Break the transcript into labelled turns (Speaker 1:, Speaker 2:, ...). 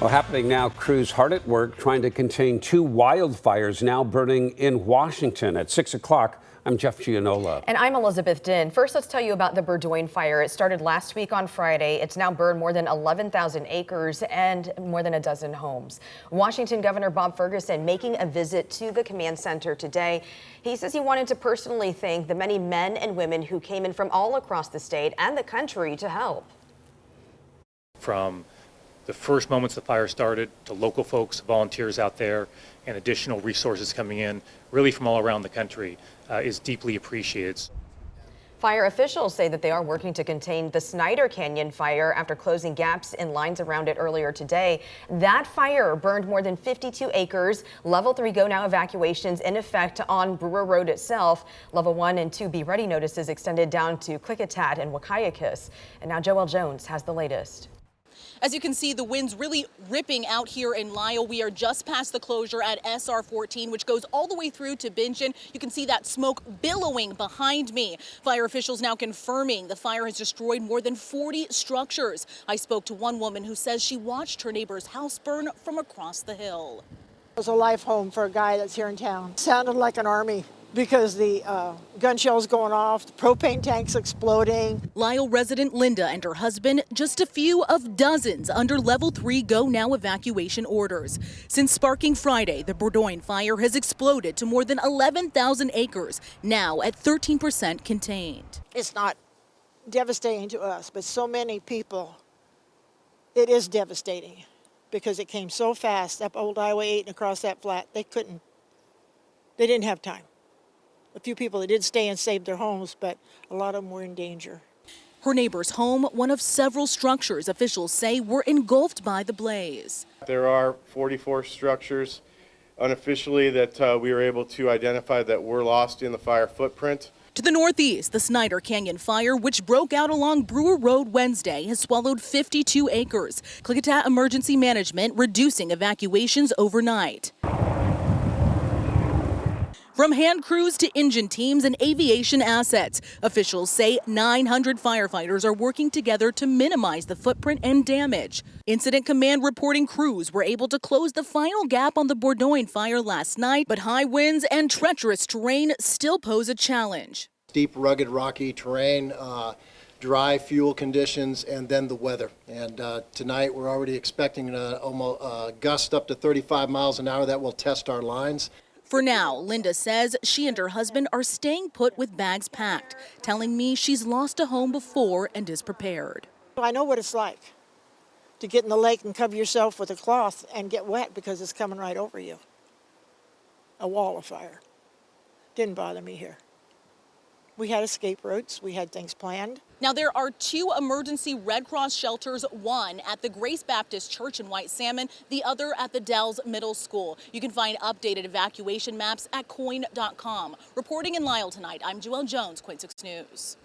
Speaker 1: Well, happening now, crews hard at work trying to contain two wildfires now burning in Washington. At 6 o'clock, I'm Jeff Gianola.
Speaker 2: And I'm Elizabeth Din. First, let's tell you about the Burdoin fire. It started last week on Friday. It's now burned more than 11,000 acres and more than a dozen homes. Washington Governor Bob Ferguson making a visit to the command center today. He says he wanted to personally thank the many men and women who came in from all across the state and the country to help.
Speaker 3: From the first moments the fire started to local folks, volunteers out there, and additional resources coming in, really from all around the country, is deeply appreciated.
Speaker 2: Fire officials say that they are working to contain the Snyder Canyon fire after closing gaps in lines around it earlier today. That fire burned more than 52 acres. Level 3 go now evacuations in effect on Brewer Road itself. Level 1 and 2 be ready notices extended down to Klickitat and Wakayakas. And now Joelle Jones has the latest.
Speaker 4: As you can see, the wind's really ripping out here in Lisle. We are just past the closure at SR 14, which goes all the way through to Bingen. You can see that smoke billowing behind me. Fire officials now confirming the fire has destroyed more than 40 structures. I spoke to one woman who says she watched her neighbor's house burn from across the hill.
Speaker 5: It was a life home for a guy that's here in town. Sounded like an army because the gun shells going off, the propane tanks exploding.
Speaker 4: Lisle resident Linda and her husband, just a few of dozens under Level 3 go now evacuation orders. Since sparking Friday, the Burdoin fire has exploded to more than 11,000 acres, now at 13% contained.
Speaker 5: It's not devastating to us, but so many people, it is devastating because it came so fast up old Highway 8 and across that flat. They didn't have time. A few people that did stay and saved their homes, but a lot of them were in danger.
Speaker 4: Her neighbor's home, one of several structures officials say were engulfed by the blaze.
Speaker 6: There are 44 structures unofficially that we were able to identify that were lost in the fire footprint.
Speaker 4: To the northeast, the Snyder Canyon fire, which broke out along Brewer Road Wednesday, has swallowed 52 acres. Klickitat Emergency Management reducing evacuations overnight. From hand crews to engine teams and aviation assets, officials say 900 firefighters are working together to minimize the footprint and damage. Incident Command reporting crews were able to close the final gap on the Burdoin fire last night, but high winds and treacherous terrain still pose a challenge.
Speaker 7: Steep, rugged, rocky terrain, dry fuel conditions, and then the weather. And tonight we're already expecting a gust up to 35 miles an hour that will test our lines.
Speaker 4: For now, Linda says she and her husband are staying put with bags packed, telling me she's lost a home before and is prepared.
Speaker 5: I know what it's like to get in the lake and cover yourself with a cloth and get wet because it's coming right over you. A wall of fire. Didn't bother me here. We had escape routes, we had things planned.
Speaker 4: Now there are 2 emergency Red Cross shelters, one at the Grace Baptist Church in White Salmon, the other at the Dells Middle School. You can find updated evacuation maps at coin.com. Reporting in Lisle tonight, I'm Joelle Jones, KOIN 6 News.